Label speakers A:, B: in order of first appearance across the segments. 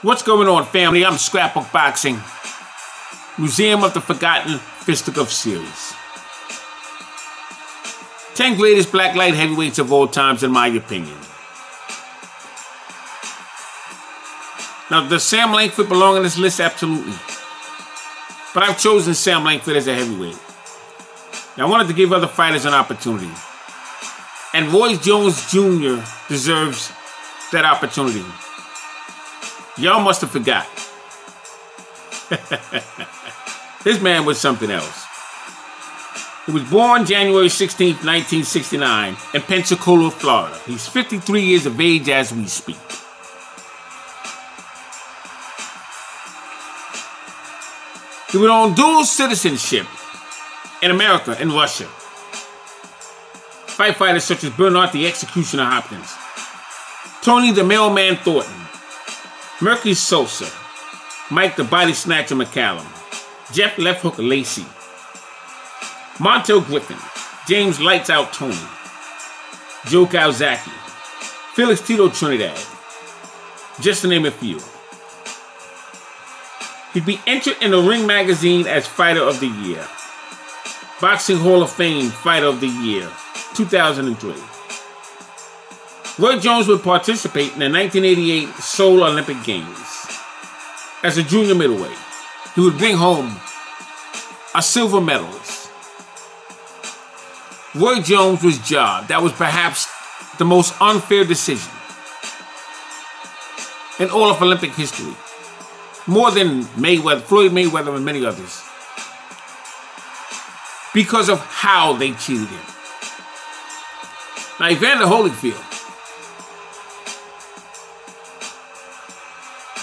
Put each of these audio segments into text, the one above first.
A: What's going on, family? I'm Scrapbook Boxing, Museum of the Forgotten Fisticuff Series. 10 greatest black light heavyweights of all times, in my opinion. Now, does Sam Langford belong on this list? Absolutely. But I've chosen Sam Langford as a heavyweight. Now, I wanted to give other fighters an opportunity. And Roy Jones Jr. deserves that opportunity. Y'all must have forgot. This man was something else. He was born January 16th, 1969 in Pensacola, Florida. He's 53 years of age as we speak. He was on dual citizenship in America and Russia. Fight fighters such as Bernard the Executioner Hopkins, Tony the Mailman Thornton, Mercury Sosa, Mike the Body Snatcher McCallum, Jeff Left Hook Lacey, Montel Griffin, James Lights Out Tony, Joe Calzaghe, Felix Tito Trinidad, just to name a few. He'd be entered in the Ring magazine as Fighter of the Year, Boxing Hall of Fame Fighter of the Year, 2003. Roy Jones would participate in the 1988 Seoul Olympic Games as a junior middleweight. He would bring home a silver medalist. Roy Jones was jobbed. That was perhaps the most unfair decision in all of Olympic history. More than Mayweather, Floyd Mayweather, and many others. Because of how they treated him. Now, Evander Holyfield,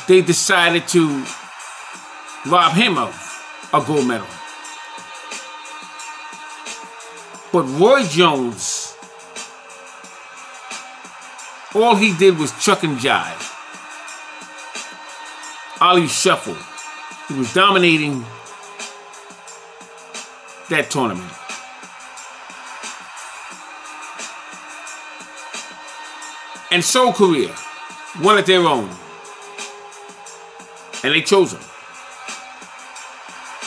A: they decided to rob him of a gold medal. But Roy Jones, all he did was chuck and jive. Ali Shuffle. He was dominating that tournament. And Seoul Korea wanted their own. And they chose him.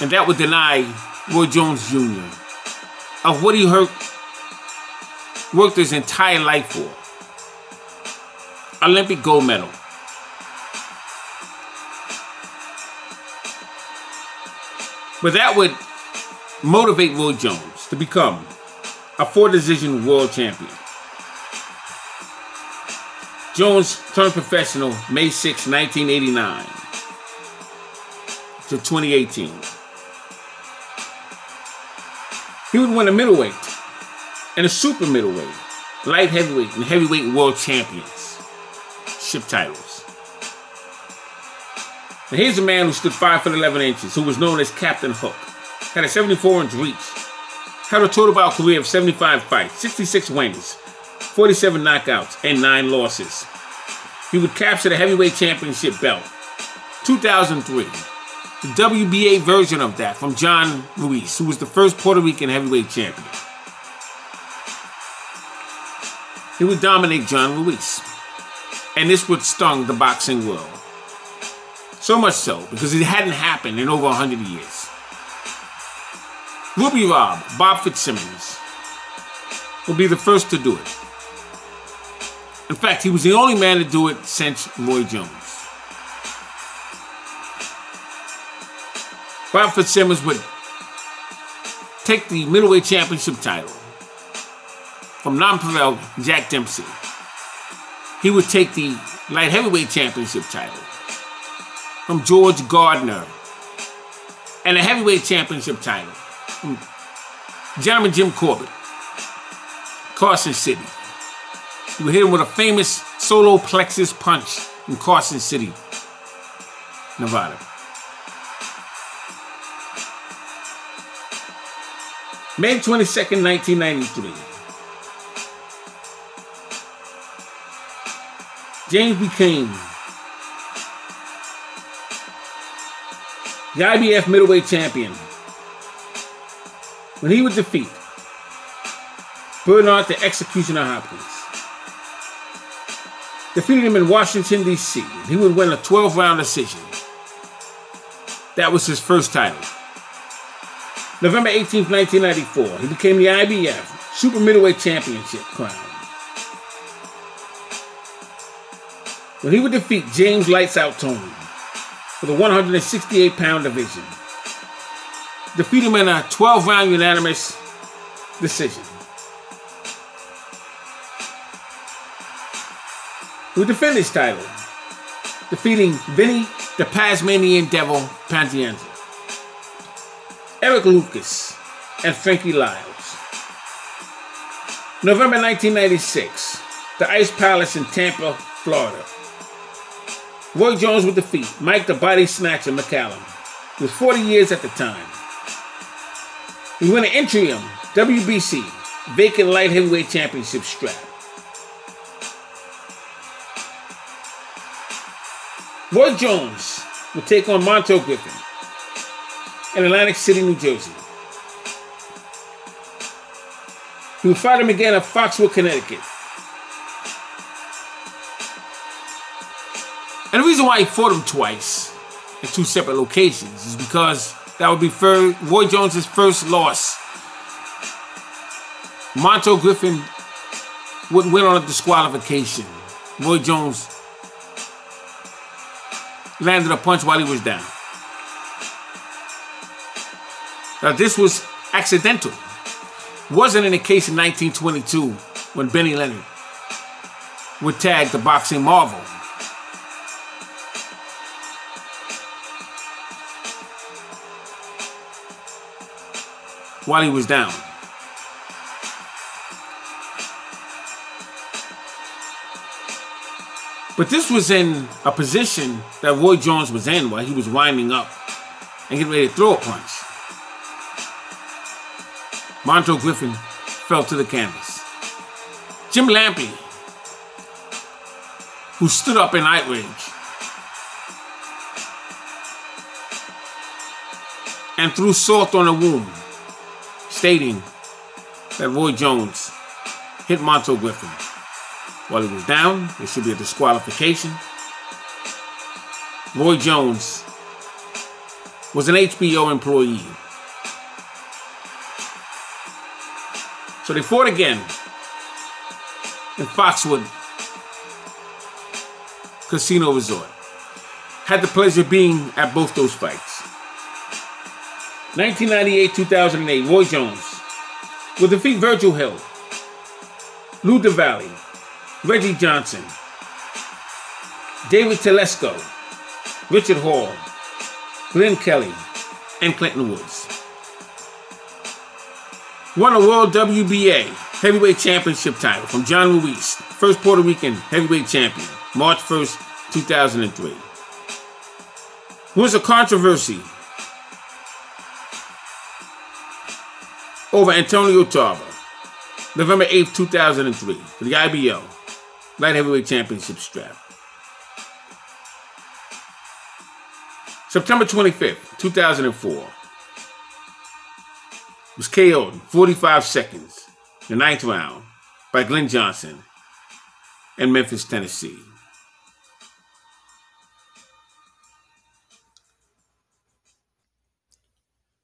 A: And that would deny Roy Jones Jr. of what he worked his entire life for. Olympic gold medal. But that would motivate Roy Jones to become a 4-decision world champion. Jones turned professional May 6, 1989 to 2018. He would win a middleweight and a super middleweight, light heavyweight, and heavyweight world championship titles. Now here's a man who stood 5'11", who was known as Captain Hook, had a 74-inch reach, had a total bout career of 75 fights, 66 wins, 47 knockouts, and 9 losses. He would capture the heavyweight championship belt. 2003, the WBA version of that from John Ruiz, who was the first Puerto Rican heavyweight champion. He would dominate John Ruiz. And this would stung the boxing world. So much so, because it hadn't happened in over 100 years. Ruby Robb, Bob Fitzsimmons, will be the first to do it. In fact, he was the only man to do it since Roy Jones. Bob Fitzsimmons would take the middleweight championship title from non-promoted Jack Dempsey. He would take the light heavyweight championship title from George Gardner, and the heavyweight championship title from Gentleman Jim Corbett, Carson City. He would hit him with a famous solo plexus punch in Carson City, Nevada. May 22nd, 1993. James became the IBF middleweight champion when he would defeat Bernard the Executioner Hopkins. defeated him in Washington, D.C. He would win a 12-round decision. That was his first title. November 18th, 1994, he became the IBF Super Middleweight Championship crown, when he would defeat James Lights Out Tony for the 168-pound division. Defeat him in a 12-round unanimous decision. He would defend his title, defeating Vinny the Tasmanian Devil Panzienza, Eric Lucas, and Frankie Lyles. November 1996, the Ice Palace in Tampa, Florida. Roy Jones would defeat Mike the Body Snatcher McCallum. He was 40 years at the time. He won an interim WBC vacant light heavyweight championship strap. Roy Jones would take on Montel Griffin in Atlantic City, New Jersey. He would fight him again at Foxwood, Connecticut. And the reason why he fought him twice in two separate locations is because that would be Roy Jones' first loss. Montel Griffin would win on a disqualification. Roy Jones landed a punch while he was down. Now, this was accidental. Wasn't in the case in 1922 when Benny Leonard would tag the boxing marvel. While he was down. But this was in a position that Roy Jones was in while he was winding up and getting ready to throw a punch. Montel Griffin fell to the canvas. Jim Lampley, who stood up in outrage and threw salt on the wound, stating that Roy Jones hit Montel Griffin while he was down. There should be a disqualification. Roy Jones was an HBO employee. So they fought again in Foxwood Casino Resort. Had the pleasure of being at both those fights. 1998-2008, Roy Jones will defeat Virgil Hill, Lou DeValley, Reggie Johnson, David Telesco, Richard Hall, Glenn Kelly, and Clinton Woods. Won a World WBA Heavyweight Championship title from John Ruiz, first Puerto Rican heavyweight champion, March 1st, 2003. Was a controversy over Antonio Tarver, November 8th, 2003, for the IBO Light Heavyweight Championship strap. September 25th, 2004, was KO'd in 45 seconds, the 9th round, by Glenn Johnson in Memphis, Tennessee.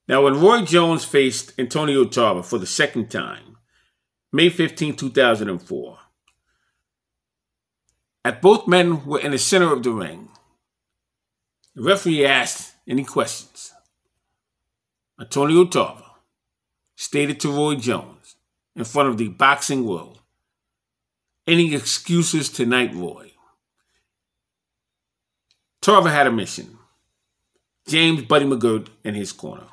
A: Now, when Roy Jones faced Antonio Tarver for the second time, May 15, 2004, as both men were in the center of the ring, the referee asked any questions. Antonio Tarver stated to Roy Jones in front of the boxing world, "Any excuses tonight, Roy?" Tarver had a mission. James Buddy McGirt in his corner.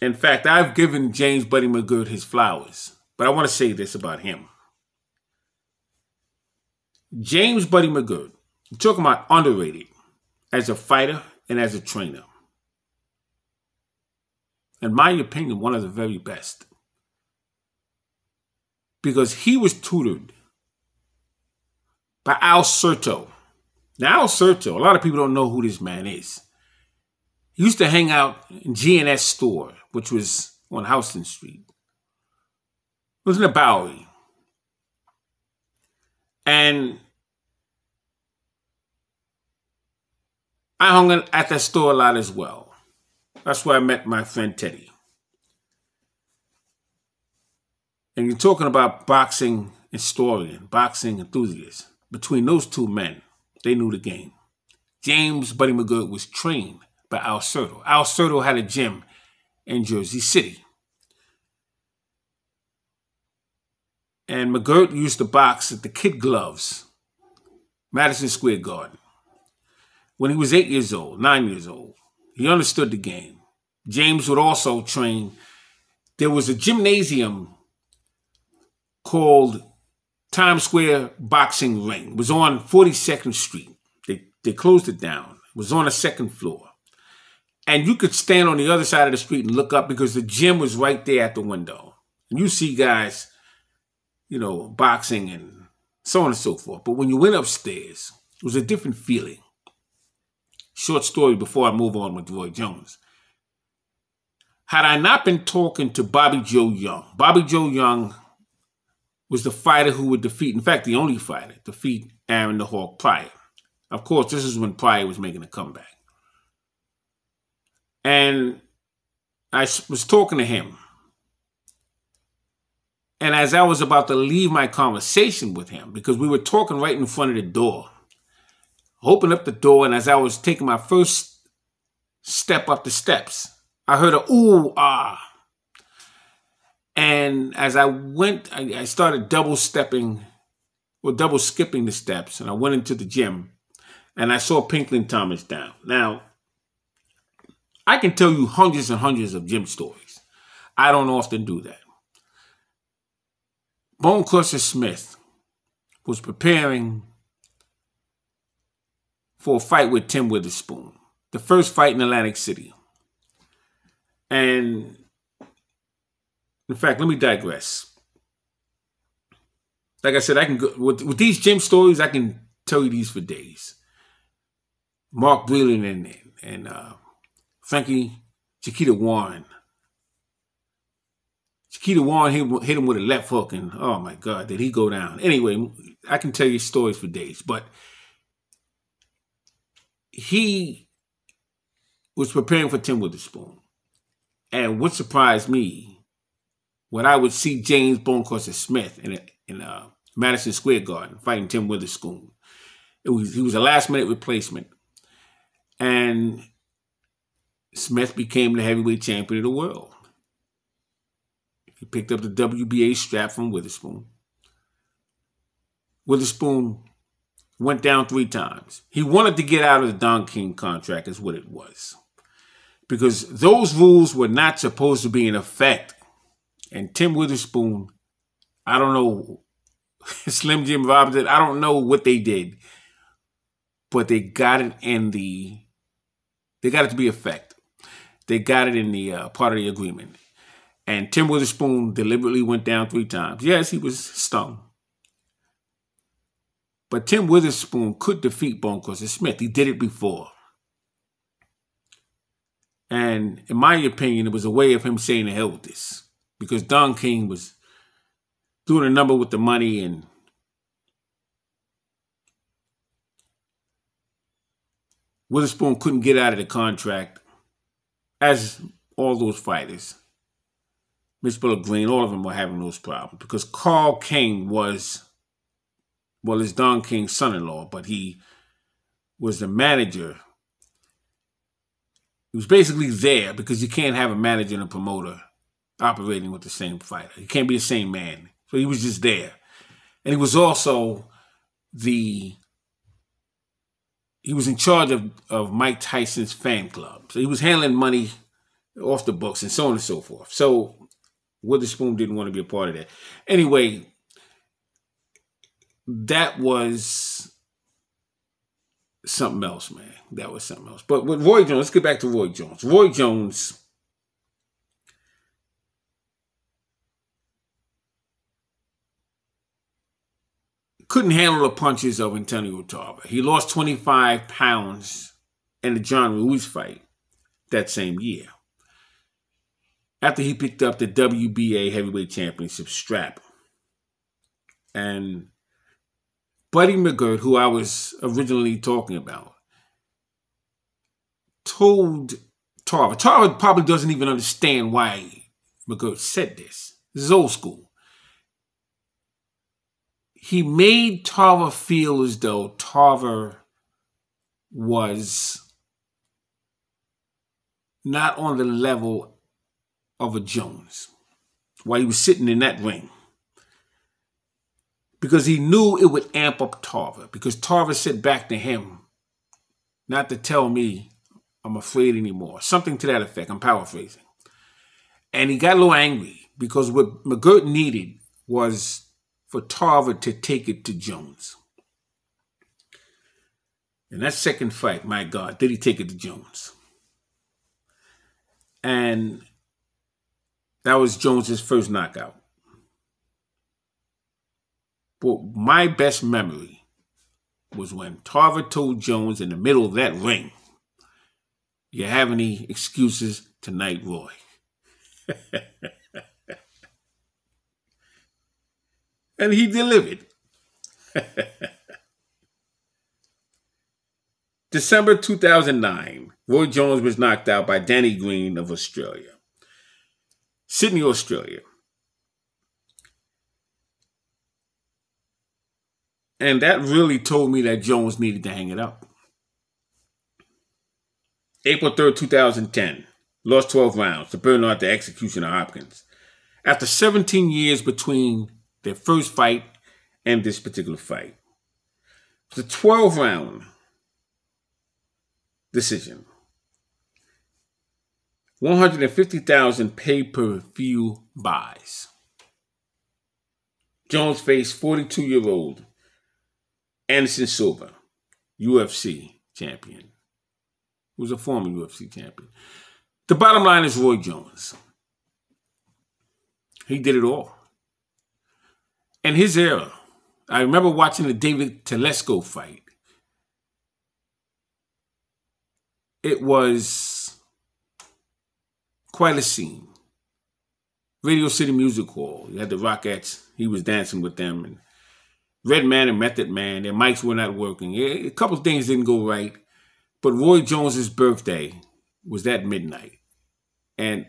A: In fact, I've given James Buddy McGirt his flowers, but I want to say this about him. James Buddy McGirt, I'm talking about underrated as a fighter and as a trainer. In my opinion, one of the very best. Because he was tutored by Al Serto. Now, Al Serto, a lot of people don't know who this man is. He used to hang out in G&S store, which was on Houston Street. It was in the Bowery. And I hung at that store a lot as well. That's where I met my friend Teddy. And you're talking about boxing historian, boxing enthusiast. Between those two men, they knew the game. James Buddy McGirt was trained by Al Serto. Al Serto had a gym in Jersey City. And McGirt used to box at the Kid Gloves, Madison Square Garden. When he was 8 years old, 9 years old, he understood the game. James would also train. There was a gymnasium called Times Square Boxing Ring. It was on 42nd Street. They closed it down. It was on the second floor. And you could stand on the other side of the street and look up because the gym was right there at the window. And you see guys, you know, boxing and so on and so forth. But when you went upstairs, it was a different feeling. Short story before I move on with Roy Jones. Had I not been talking to Bobby Joe Young, Bobby Joe Young was the fighter who would defeat, in fact, the only fighter, defeat Aaron the Hawk Pryor. Of course, this is when Pryor was making a comeback. And I was talking to him. And as I was about to leave my conversation with him, because we were talking right in front of the door, opened up the door, and as I was taking my first step up the steps, I heard a ooh, ah. And as I went, I started double skipping the steps, and I went into the gym, and I saw Pinklin Thomas down. Now, I can tell you hundreds and hundreds of gym stories. I don't often do that. Bone Crusher Smith was preparing for a fight with Tim Witherspoon, the first fight in Atlantic City. And in fact, let me digress. Like I said, I can go with these gym stories. I can tell you these for days. Mark Breland and Frankie Chiquita Warren. Chiquita Warren hit him with a left hook, and oh my God, did he go down? Anyway, I can tell you stories for days, but he was preparing for Tim Witherspoon. And what surprised me, when I would see James Bone Crusher Smith in Madison Square Garden fighting Tim Witherspoon, he was a last-minute replacement. And Smith became the heavyweight champion of the world. He picked up the WBA strap from Witherspoon. Witherspoon went down 3 times. He wanted to get out of the Don King contract is what it was. Because those rules were not supposed to be in effect. And Tim Witherspoon, I don't know, Slim Jim Robinson, I don't know what they did. But they got it they got it to be effect. They got it in the part of the agreement. And Tim Witherspoon deliberately went down 3 times. Yes, he was stung. But Tim Witherspoon could defeat Bone Crusher Smith. He did it before. And in my opinion, it was a way of him saying to hell with this. Because Don King was doing a number with the money, and Witherspoon couldn't get out of the contract, as all those fighters. Mitch Bullock Green, all of them were having those problems. Because Carl King was, well, it's Don King's son-in-law, but he was the manager. He was basically there because you can't have a manager and a promoter operating with the same fighter. You can't be the same man. So he was just there. And he was also he was in charge of Mike Tyson's fan club. So he was handling money off the books and so on and so forth. So Witherspoon didn't want to be a part of that. Anyway, that was something else, man. That was something else. But with Roy Jones, let's get back to Roy Jones. Roy Jones couldn't handle the punches of Antonio Tarver. He lost 25 pounds in the John Ruiz fight that same year. after he picked up the WBA Heavyweight Championship strap. And Buddy McGirt, who I was originally talking about, told Tarver. Tarver probably doesn't even understand why McGirt said this. This is old school. He made Tarver feel as though Tarver was not on the level of a Jones while he was sitting in that ring. Because he knew it would amp up Tarver. Because Tarver said back to him, not to tell me I'm afraid anymore. Something to that effect. I'm paraphrasing. And he got a little angry because what McGirt needed was for Tarver to take it to Jones. And that second fight, my God, did he take it to Jones? And that was Jones's first knockout. But my best memory was when Tarver told Jones in the middle of that ring, "You have any excuses tonight, Roy?" And he delivered. December 2009, Roy Jones was knocked out by Danny Green of Australia. Sydney, Australia. And that really told me that Jones needed to hang it up. April 3rd, 2010. Lost 12 rounds to Bernard the Executioner Hopkins. After 17 years between their first fight and this particular fight. It was a 12-round decision. 150,000 pay-per-view buys. Jones faced 42-year-old Anderson Silva, UFC champion. He was a former UFC champion. The bottom line is Roy Jones. He did it all. And his era, I remember watching the David Telesco fight. It was quite a scene. Radio City Music Hall. You had the Rockettes. He was dancing with them. And Redman and Method Man, their mics were not working. A couple of things didn't go right. But Roy Jones's birthday was that midnight. And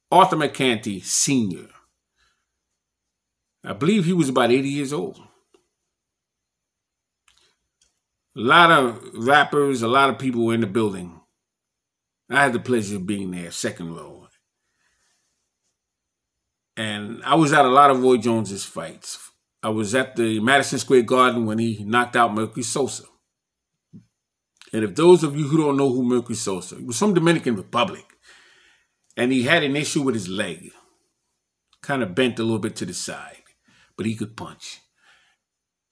A: Arthur McCanty Sr., I believe he was about 80 years old. A lot of rappers, a lot of people were in the building. I had the pleasure of being there, second row. And I was at a lot of Roy Jones's fights. I was at the Madison Square Garden when he knocked out Mercury Sosa. And if those of you who don't know who Mercury Sosa, he was from Dominican Republic. And he had an issue with his leg. Kind of bent a little bit to the side. But he could punch.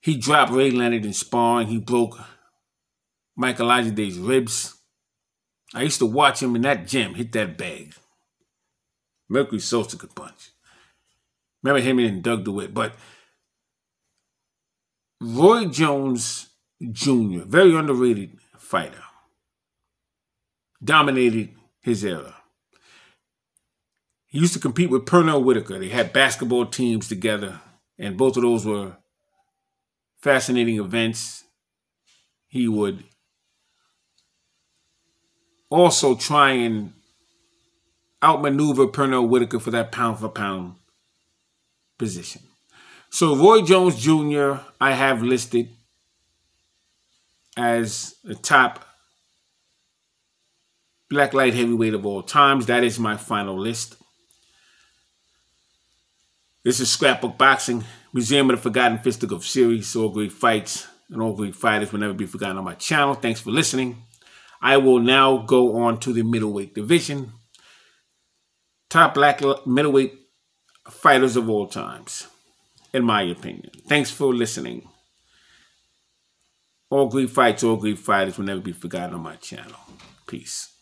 A: He dropped Ray Leonard in sparring. He broke Michael Olajude's ribs. I used to watch him in that gym hit that bag. Mercury Sosa could punch. Remember him and Doug DeWitt. But Roy Jones Jr., very underrated fighter, dominated his era. He used to compete with Pernell Whitaker. They had basketball teams together, and both of those were fascinating events. He would also try and outmaneuver Pernell Whitaker for that pound-for-pound position. So Roy Jones Jr., I have listed as the top black light heavyweight of all times. That is my final list. This is Scrapbook Boxing, Museum of the Forgotten Fisticuff series. All great fights and all great fighters will never be forgotten on my channel. Thanks for listening. I will now go on to the middleweight division. Top black middleweight fighters of all times, in my opinion. Thanks for listening. All great fights, all great fighters will never be forgotten on my channel. Peace.